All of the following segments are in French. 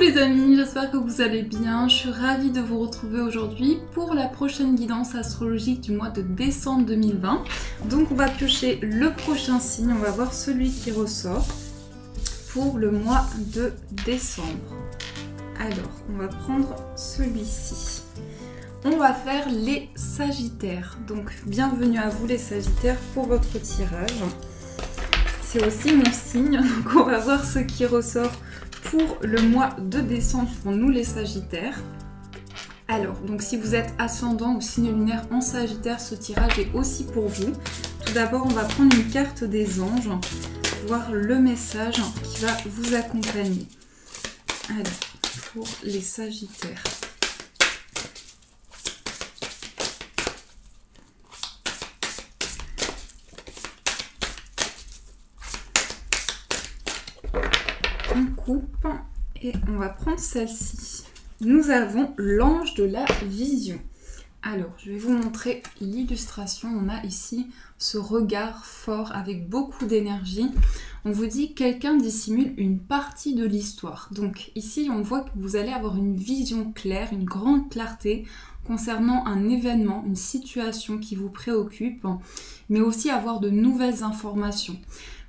les amis, j'espère que vous allez bien. Je suis ravie de vous retrouver aujourd'hui pour la prochaine guidance astrologique du mois de décembre 2020. Donc on va piocher le prochain signe, on va voir celui qui ressort pour le mois de décembre. Alors, on va prendre celui-ci. On va faire les Sagittaires. Donc bienvenue à vous les Sagittaires pour votre tirage. C'est aussi mon signe, donc on va voir ce qui ressort pour le mois de décembre pour nous les Sagittaires. Alors, donc si vous êtes ascendant ou signe lunaire en Sagittaire, ce tirage est aussi pour vous. Tout d'abord, on va prendre une carte des anges pour voir le message qui va vous accompagner. Alors, pour les Sagittaires. On coupe et on va prendre celle-ci. Nous avons l'ange de la vision. Alors, je vais vous montrer l'illustration. On a ici ce regard fort avec beaucoup d'énergie. On vous dit quelqu'un dissimule une partie de l'histoire. Donc ici, on voit que vous allez avoir une vision claire, une grande clarté concernant un événement, une situation qui vous préoccupe, mais aussi avoir de nouvelles informations.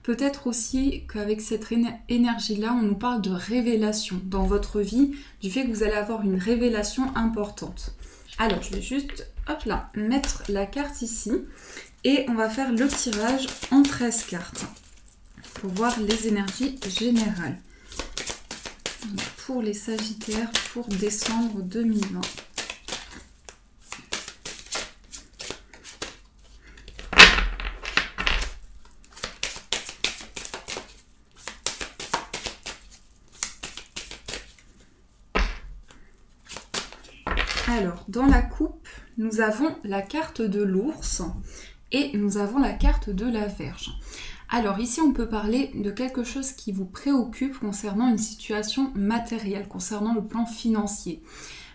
Peut-être aussi qu'avec cette énergie-là, on nous parle de révélation dans votre vie, du fait que vous allez avoir une révélation importante. Alors, je vais juste, hop là, mettre la carte ici et on va faire le tirage en 13 cartes pour voir les énergies générales. Donc, pour les Sagittaires, pour décembre 2020. Alors, dans la coupe, nous avons la carte de l'ours et nous avons la carte de la Vierge. Alors ici, on peut parler de quelque chose qui vous préoccupe concernant une situation matérielle, concernant le plan financier.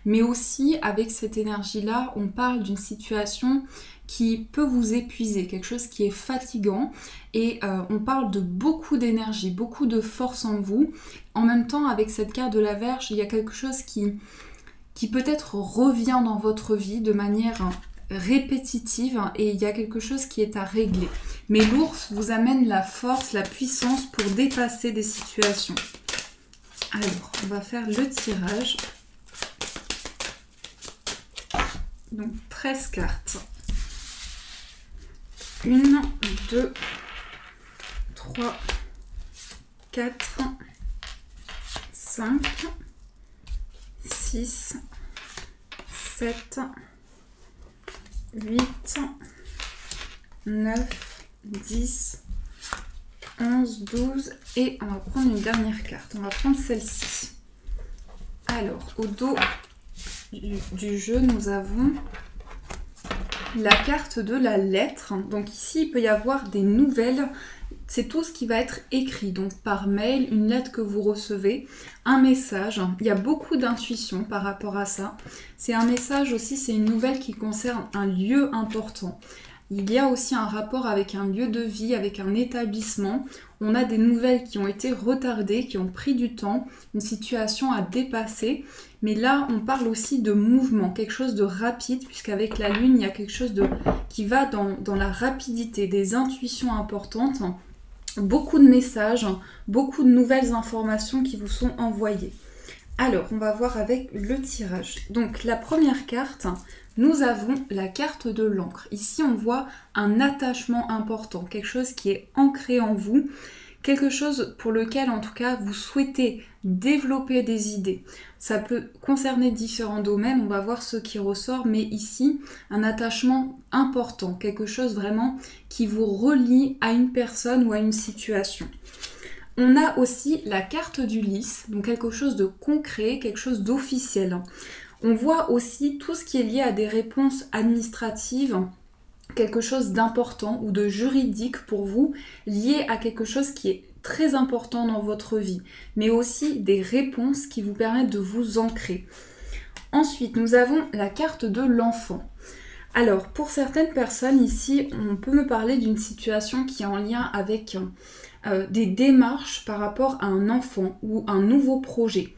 Mais aussi, avec cette énergie-là, on parle d'une situation qui peut vous épuiser, quelque chose qui est fatigant. Et on parle de beaucoup d'énergie, beaucoup de force en vous. En même temps, avec cette carte de la Vierge, il y a quelque chose qui peut-être revient dans votre vie de manière répétitive et il y a quelque chose qui est à régler. Mais l'ours vous amène la force, la puissance pour dépasser des situations. Alors, on va faire le tirage. Donc, 13 cartes. 1, 2, 3, 4, 5, 6, 7, 8, 9, 10, 11, 12 et on va prendre une dernière carte. On va prendre celle-ci. Alors, au dos du jeu, nous avons la carte de la lettre. Donc ici, il peut y avoir des nouvelles. C'est tout ce qui va être écrit, donc par mail, une lettre que vous recevez, un message. Il y a beaucoup d'intuition par rapport à ça. C'est un message aussi, c'est une nouvelle qui concerne un lieu important. Il y a aussi un rapport avec un lieu de vie, avec un établissement. On a des nouvelles qui ont été retardées, qui ont pris du temps, une situation à dépasser. Mais là, on parle aussi de mouvement, quelque chose de rapide, puisqu'avec la lune, il y a quelque chose qui va dans la rapidité, des intuitions importantes. Beaucoup de messages, beaucoup de nouvelles informations qui vous sont envoyées. Alors, on va voir avec le tirage. Donc, la première carte, nous avons la carte de l'encre. Ici, on voit un attachement important, quelque chose qui est ancré en vous, quelque chose pour lequel, en tout cas, vous souhaitez développer des idées. Ça peut concerner différents domaines, on va voir ce qui ressort, mais ici, un attachement important, quelque chose vraiment qui vous relie à une personne ou à une situation. On a aussi la carte du lys, donc quelque chose de concret, quelque chose d'officiel. On voit aussi tout ce qui est lié à des réponses administratives, quelque chose d'important ou de juridique pour vous, lié à quelque chose qui est très important dans votre vie, mais aussi des réponses qui vous permettent de vous ancrer. Ensuite, nous avons la carte de l'enfant. Alors, pour certaines personnes ici, on peut me parler d'une situation qui est en lien avec des démarches par rapport à un enfant ou un nouveau projet.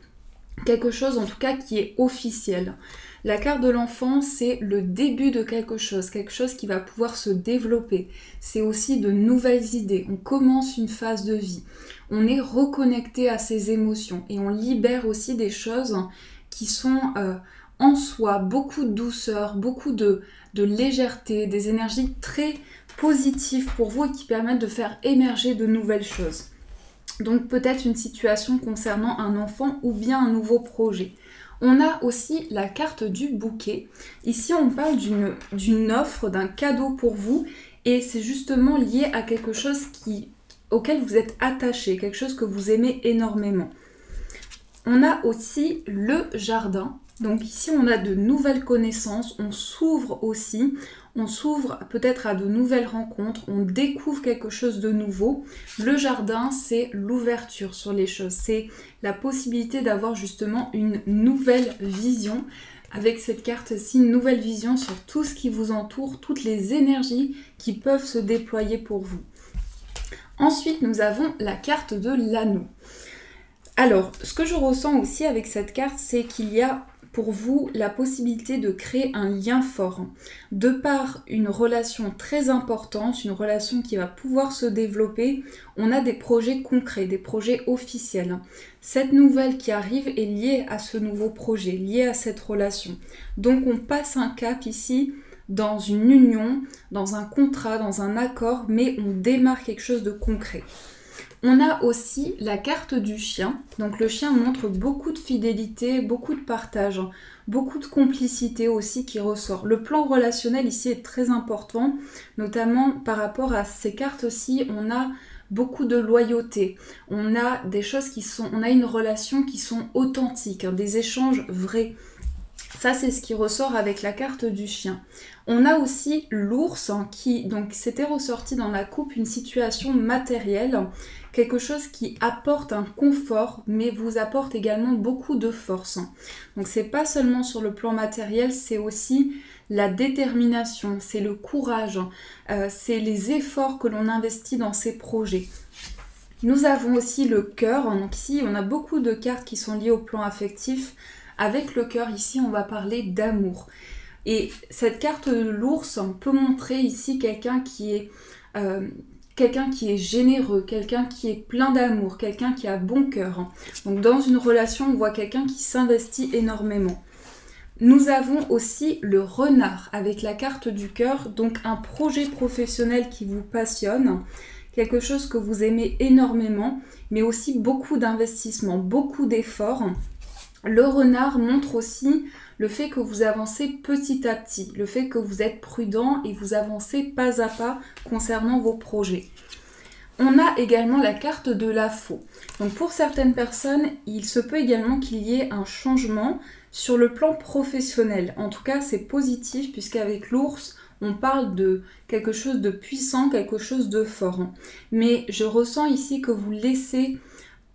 quelque chose en tout cas qui est officiel. La carte de l'enfant, c'est le début de quelque chose qui va pouvoir se développer. C'est aussi de nouvelles idées. On commence une phase de vie. On est reconnecté à ses émotions et on libère aussi des choses qui sont en soi, beaucoup de douceur, beaucoup de légèreté, des énergies très positives pour vous et qui permettent de faire émerger de nouvelles choses. Donc peut-être une situation concernant un enfant ou bien un nouveau projet. On a aussi la carte du bouquet. Ici, on parle d'une offre, d'un cadeau pour vous et c'est justement lié à quelque chose auquel vous êtes attaché, quelque chose que vous aimez énormément. On a aussi le jardin. Donc ici, on a de nouvelles connaissances, on s'ouvre aussi, on s'ouvre peut-être à de nouvelles rencontres, on découvre quelque chose de nouveau. Le jardin, c'est l'ouverture sur les choses, c'est la possibilité d'avoir justement une nouvelle vision. Avec cette carte-ci, une nouvelle vision sur tout ce qui vous entoure, toutes les énergies qui peuvent se déployer pour vous. Ensuite, nous avons la carte de l'anneau. Alors, ce que je ressens aussi avec cette carte, c'est qu'il y a pour vous la possibilité de créer un lien fort. De par une relation très importante, une relation qui va pouvoir se développer, on a des projets concrets, des projets officiels. Cette nouvelle qui arrive est liée à ce nouveau projet, liée à cette relation. Donc on passe un cap ici dans une union, dans un contrat, dans un accord, mais on démarre quelque chose de concret. On a aussi la carte du chien. Donc le chien montre beaucoup de fidélité, beaucoup de partage, beaucoup de complicité aussi qui ressort. Le plan relationnel ici est très important, notamment par rapport à ces cartes-ci, on a beaucoup de loyauté. On a des choses on a une relation qui sont authentiques, des échanges vrais. Ça, c'est ce qui ressort avec la carte du chien. On a aussi l'ours qui, donc, s'était ressorti dans la coupe une situation matérielle, quelque chose qui apporte un confort, mais vous apporte également beaucoup de force. Donc, c'est pas seulement sur le plan matériel, c'est aussi la détermination, c'est le courage, c'est les efforts que l'on investit dans ces projets. Nous avons aussi le cœur. Donc ici, on a beaucoup de cartes qui sont liées au plan affectif. Avec le cœur, ici, on va parler d'amour. Et cette carte de l'ours peut montrer ici quelqu'un qui est généreux, quelqu'un qui est plein d'amour, quelqu'un qui a bon cœur. Donc dans une relation, on voit quelqu'un qui s'investit énormément. Nous avons aussi le renard avec la carte du cœur, donc un projet professionnel qui vous passionne, quelque chose que vous aimez énormément, mais aussi beaucoup d'investissement, beaucoup d'efforts. Le renard montre aussi le fait que vous avancez petit à petit, le fait que vous êtes prudent et vous avancez pas à pas concernant vos projets. On a également la carte de la faux. Donc pour certaines personnes, il se peut également qu'il y ait un changement sur le plan professionnel. En tout cas, c'est positif puisqu'avec l'ours, on parle de quelque chose de puissant, quelque chose de fort. Mais je ressens ici que vous laissez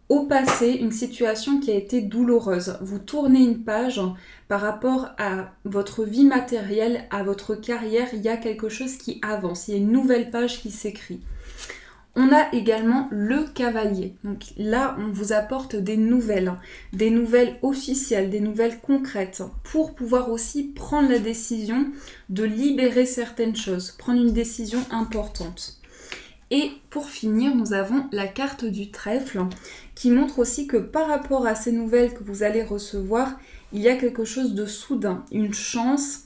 au passé une situation qui a été douloureuse. Vous tournez une page par rapport à votre vie matérielle, à votre carrière, il y a quelque chose qui avance, il y a une nouvelle page qui s'écrit. On a également le cavalier. Donc là, on vous apporte des nouvelles officielles, des nouvelles concrètes pour pouvoir aussi prendre la décision de libérer certaines choses, prendre une décision importante. Et pour finir, nous avons la carte du trèfle qui montre aussi que par rapport à ces nouvelles que vous allez recevoir, il y a quelque chose de soudain, une chance.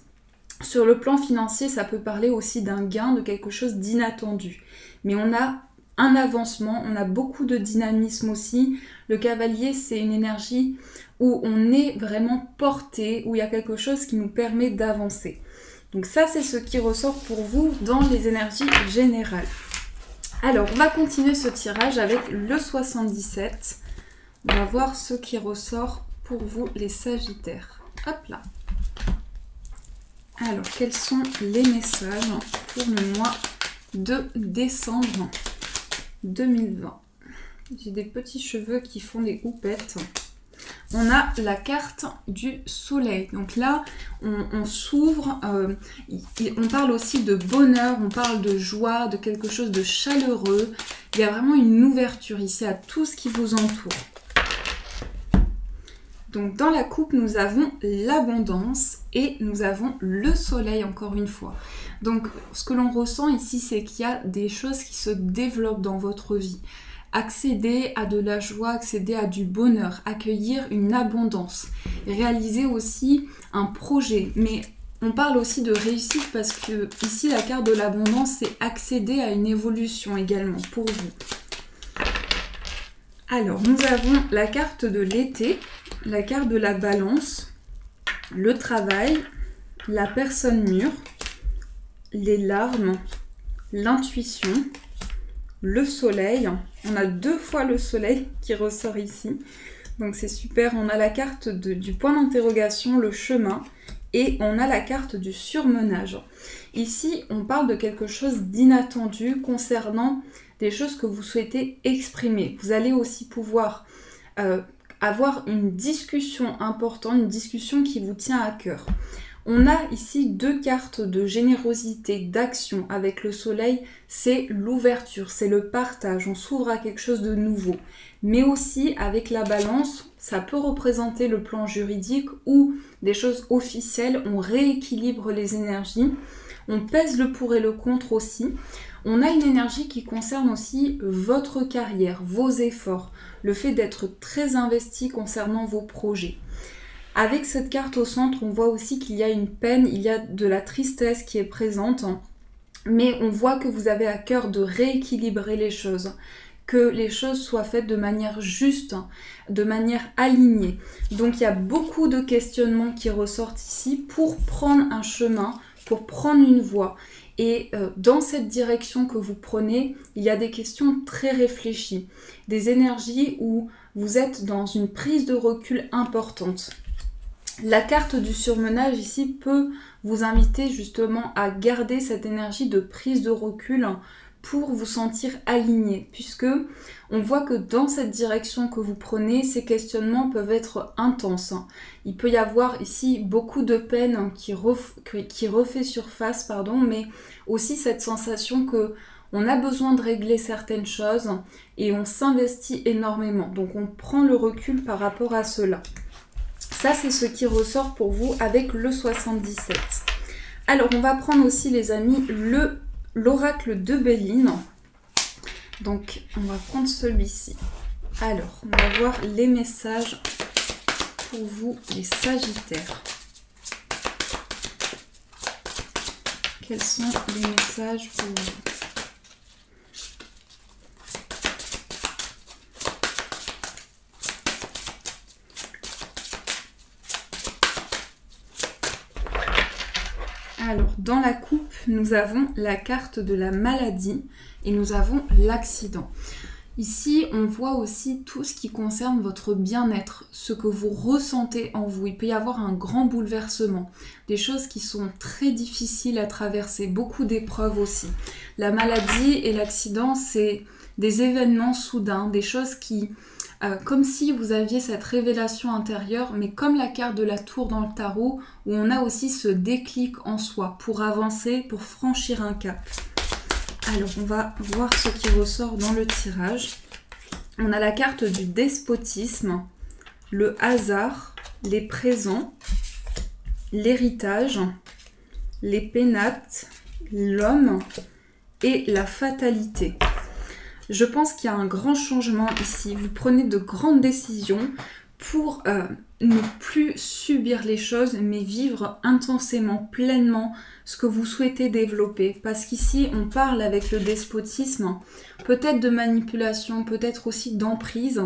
Sur le plan financier, ça peut parler aussi d'un gain, de quelque chose d'inattendu. Mais on a un avancement, on a beaucoup de dynamisme aussi. Le cavalier, c'est une énergie où on est vraiment porté, où il y a quelque chose qui nous permet d'avancer. Donc ça, c'est ce qui ressort pour vous dans les énergies générales. Alors, on va continuer ce tirage avec le 77. On va voir ce qui ressort pour vous, les Sagittaires. Hop là. Alors, quels sont les messages pour le mois de décembre 2020? J'ai des petits cheveux qui font des houpettes. On a la carte du soleil. Donc là, on s'ouvre, on parle aussi de bonheur, on parle de joie, de quelque chose de chaleureux. Il y a vraiment une ouverture ici à tout ce qui vous entoure. Donc dans la coupe, nous avons l'abondance et nous avons le soleil encore une fois. Donc ce que l'on ressent ici, c'est qu'il y a des choses qui se développent dans votre vie. Accéder à de la joie, accéder à du bonheur, accueillir une abondance, réaliser aussi un projet. Mais on parle aussi de réussite parce que ici la carte de l'abondance, c'est accéder à une évolution également pour vous. Alors nous avons la carte de l'été, la carte de la balance, le travail, la personne mûre, les larmes, l'intuition, le soleil. On a 2 fois le soleil qui ressort ici. Donc c'est super. On a la carte du point d'interrogation, le chemin. Et on a la carte du surmenage. Ici, on parle de quelque chose d'inattendu concernant des choses que vous souhaitez exprimer. Vous allez aussi pouvoir avoir une discussion importante, une discussion qui vous tient à cœur. On a ici 2 cartes de générosité, d'action avec le soleil, c'est l'ouverture, c'est le partage, on s'ouvre à quelque chose de nouveau. Mais aussi avec la balance, ça peut représenter le plan juridique ou des choses officielles, on rééquilibre les énergies, on pèse le pour et le contre aussi. On a une énergie qui concerne aussi votre carrière, vos efforts, le fait d'être très investi concernant vos projets. Avec cette carte au centre, on voit aussi qu'il y a une peine, il y a de la tristesse qui est présente, mais on voit que vous avez à cœur de rééquilibrer les choses, que les choses soient faites de manière juste, de manière alignée. Donc il y a beaucoup de questionnements qui ressortent ici pour prendre un chemin, pour prendre une voie. Et dans cette direction que vous prenez, il y a des questions très réfléchies, des énergies où vous êtes dans une prise de recul importante. La carte du surmenage ici peut vous inviter justement à garder cette énergie de prise de recul pour vous sentir aligné, puisque on voit que dans cette direction que vous prenez, ces questionnements peuvent être intenses. Il peut y avoir ici beaucoup de peine qui refait surface, mais aussi cette sensation que on a besoin de régler certaines choses et on s'investit énormément. Donc on prend le recul par rapport à cela. Ça, c'est ce qui ressort pour vous avec le 77. Alors, on va prendre aussi, les amis, l'oracle de Béline. Donc, on va prendre celui-ci. Alors, on va voir les messages pour vous, les Sagittaires. Quels sont les messages pour vous ? Alors, dans la coupe, nous avons la carte de la maladie et nous avons l'accident. Ici, on voit aussi tout ce qui concerne votre bien-être, ce que vous ressentez en vous. Il peut y avoir un grand bouleversement, des choses qui sont très difficiles à traverser, beaucoup d'épreuves aussi. La maladie et l'accident, c'est des événements soudains, des choses qui... comme si vous aviez cette révélation intérieure, mais comme la carte de la tour dans le tarot, où on a aussi ce déclic en soi pour avancer, pour franchir un cap. Alors, on va voir ce qui ressort dans le tirage. On a la carte du despotisme, le hasard, les présents, l'héritage, les pénates, l'homme et la fatalité. Je pense qu'il y a un grand changement ici. Vous prenez de grandes décisions pour ne plus subir les choses, mais vivre intensément, pleinement ce que vous souhaitez développer. Parce qu'ici, on parle avec le despotisme, peut-être de manipulation, peut-être aussi d'emprise.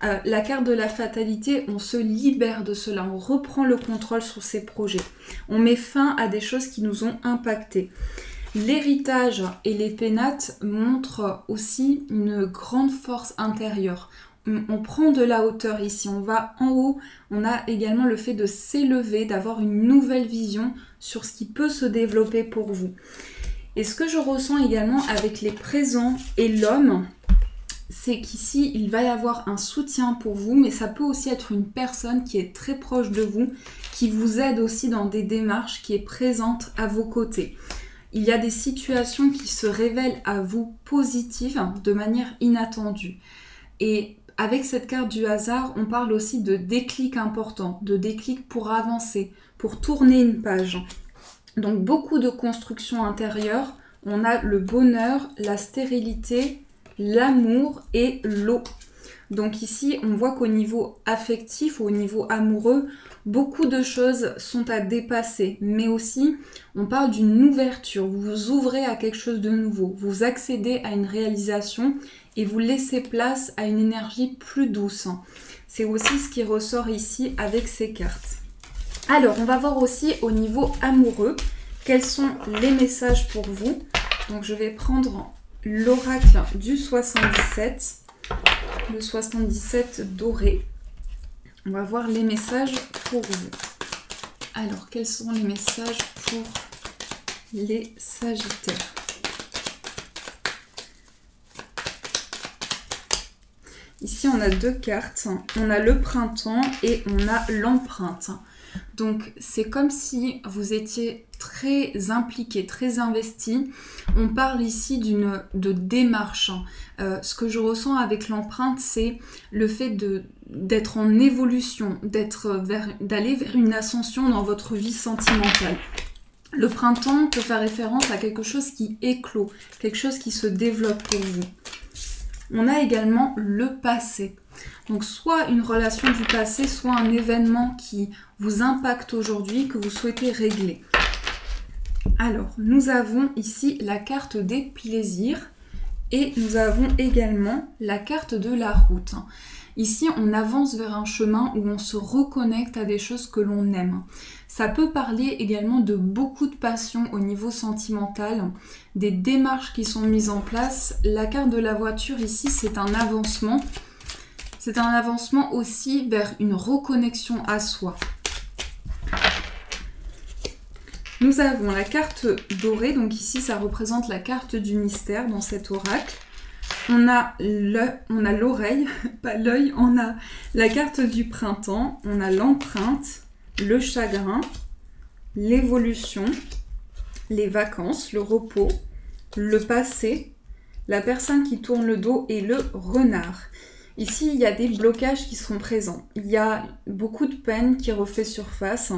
La carte de la fatalité, on se libère de cela, on reprend le contrôle sur ses projets. On met fin à des choses qui nous ont impactés. L'héritage et les pénates montrent aussi une grande force intérieure. On prend de la hauteur ici, on va en haut. On a également le fait de s'élever, d'avoir une nouvelle vision sur ce qui peut se développer pour vous. Et ce que je ressens également avec les présents et l'homme, c'est qu'ici, il va y avoir un soutien pour vous, mais ça peut aussi être une personne qui est très proche de vous, qui vous aide aussi dans des démarches, qui est présente à vos côtés. Il y a des situations qui se révèlent à vous positives de manière inattendue. Et avec cette carte du hasard, on parle aussi de déclic important, de déclic pour avancer, pour tourner une page. Donc beaucoup de construction intérieure. On a le bonheur, la stérilité, l'amour et l'eau. Donc ici, on voit qu'au niveau affectif, au niveau amoureux, beaucoup de choses sont à dépasser. Mais aussi, on parle d'une ouverture. Vous vous ouvrez à quelque chose de nouveau. Vous accédez à une réalisation et vous laissez place à une énergie plus douce. C'est aussi ce qui ressort ici avec ces cartes. Alors, on va voir aussi au niveau amoureux, quels sont les messages pour vous. Donc, je vais prendre l'oracle du 77. Le 77 doré. On va voir les messages pour vous. Alors, quels sont les messages pour les Sagittaires? Ici, on a deux cartes. On a le printemps et on a l'empreinte. Donc, c'est comme si vous étiez très impliqué, très investi. On parle ici de démarche. Ce que je ressens avec l'empreinte, c'est le fait d'être en évolution, d'aller vers une ascension dans votre vie sentimentale. Le printemps peut faire référence à quelque chose qui éclot, quelque chose qui se développe pour vous. On a également le passé. Donc soit une relation du passé, soit un événement qui vous impacte aujourd'hui, que vous souhaitez régler. Alors, nous avons ici la carte des plaisirs et nous avons également la carte de la route. Ici, on avance vers un chemin où on se reconnecte à des choses que l'on aime. Ça peut parler également de beaucoup de passion au niveau sentimental, des démarches qui sont mises en place. La carte de la voiture ici, c'est un avancement. C'est un avancement aussi vers une reconnexion à soi. Nous avons la carte dorée, donc ici ça représente la carte du mystère dans cet oracle. On a l'oreille, pas l'œil, on a la carte du printemps, on a l'empreinte, le chagrin, l'évolution, les vacances, le repos, le passé, la personne qui tourne le dos et le renard. Ici, il y a des blocages qui sont présents. Il y a beaucoup de peine qui refait surface.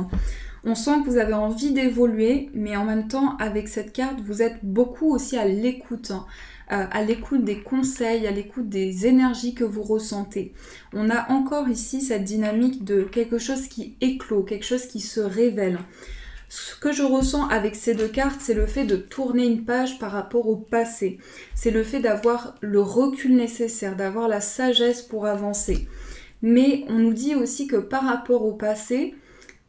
On sent que vous avez envie d'évoluer, mais en même temps, avec cette carte, vous êtes beaucoup aussi à l'écoute des conseils, à l'écoute des énergies que vous ressentez. On a encore ici cette dynamique de quelque chose qui éclot, quelque chose qui se révèle. Ce que je ressens avec ces deux cartes, c'est le fait de tourner une page par rapport au passé. C'est le fait d'avoir le recul nécessaire, d'avoir la sagesse pour avancer. Mais on nous dit aussi que par rapport au passé,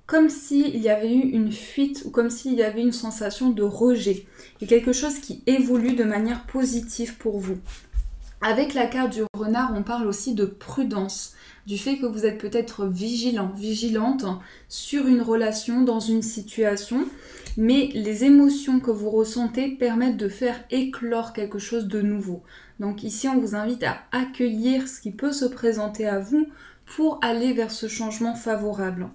comme s'il y avait eu une fuite ou comme s'il y avait une sensation de rejet. Il y a quelque chose qui évolue de manière positive pour vous. Avec la carte du renard, on parle aussi de prudence, du fait que vous êtes peut-être vigilant, vigilante sur une relation, dans une situation, mais les émotions que vous ressentez permettent de faire éclore quelque chose de nouveau. Donc ici, on vous invite à accueillir ce qui peut se présenter à vous pour aller vers ce changement favorable.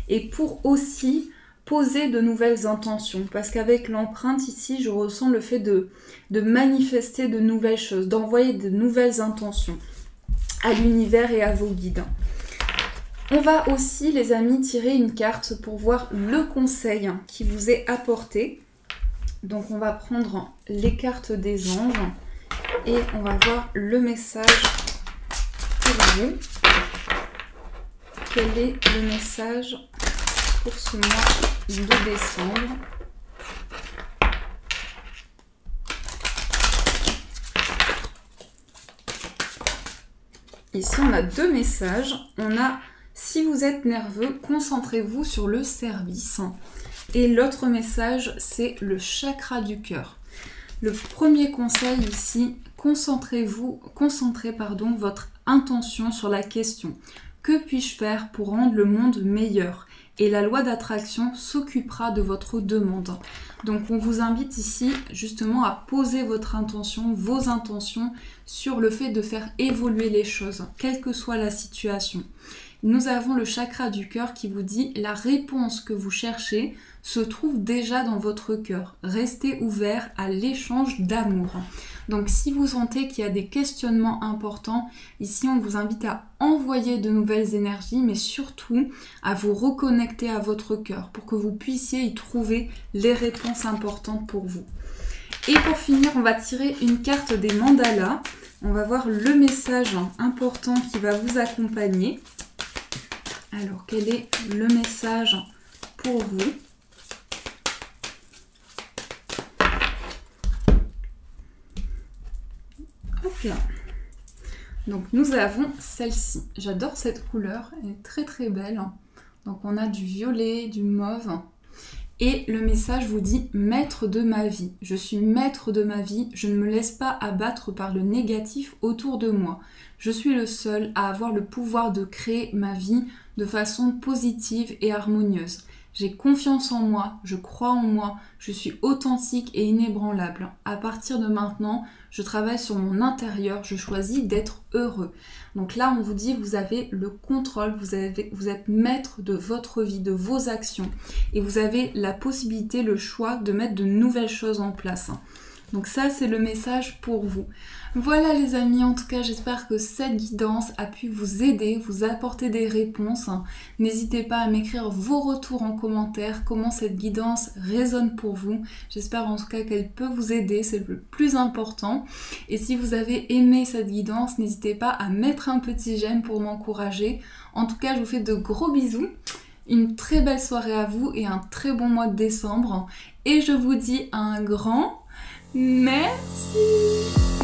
Et pour aussi poser de nouvelles intentions, parce qu'avec l'empreinte ici, je ressens le fait de manifester de nouvelles choses, d'envoyer de nouvelles intentions à l'univers et à vos guides. On va aussi, les amis, tirer une carte pour voir le conseil qui vous est apporté. Donc on va prendre les cartes des anges et on va voir le message pour vous. Quel est le message pour ce mois de décembre? Ici, on a deux messages. On a « Si vous êtes nerveux, concentrez-vous sur le service ». Et l'autre message, c'est le chakra du cœur. Le premier conseil ici, concentrez votre intention sur la question. Que puis-je faire pour rendre le monde meilleur? Et la loi d'attraction s'occupera de votre demande. Donc on vous invite ici justement à poser votre intention, vos intentions sur le fait de faire évoluer les choses, quelle que soit la situation. Nous avons le chakra du cœur qui vous dit la réponse que vous cherchez se trouve déjà dans votre cœur. Restez ouvert à l'échange d'amour. Donc si vous sentez qu'il y a des questionnements importants, ici on vous invite à envoyer de nouvelles énergies, mais surtout à vous reconnecter à votre cœur pour que vous puissiez y trouver les réponses importantes pour vous. Et pour finir, on va tirer une carte des mandalas. On va voir le message important qui va vous accompagner. Alors, quel est le message pour vous ? Ok. Donc, nous avons celle-ci. J'adore cette couleur, elle est très très belle. Donc, on a du violet, du mauve. Et le message vous dit « Maître de ma vie. Je suis maître de ma vie. Je ne me laisse pas abattre par le négatif autour de moi. Je suis le seul à avoir le pouvoir de créer ma vie de façon positive et harmonieuse. J'ai confiance en moi, je crois en moi, je suis authentique et inébranlable. À partir de maintenant, je travaille sur mon intérieur, je choisis d'être heureux. » Donc là, on vous dit, vous avez le contrôle, vous êtes maître de votre vie, de vos actions. Et vous avez la possibilité, le choix de mettre de nouvelles choses en place. Donc ça, c'est le message pour vous. Voilà les amis, en tout cas, j'espère que cette guidance a pu vous aider, vous apporter des réponses. N'hésitez pas à m'écrire vos retours en commentaire, comment cette guidance résonne pour vous. J'espère en tout cas qu'elle peut vous aider, c'est le plus important. Et si vous avez aimé cette guidance, n'hésitez pas à mettre un petit j'aime pour m'encourager. En tout cas, je vous fais de gros bisous. Une très belle soirée à vous et un très bon mois de décembre. Et je vous dis un grand merci.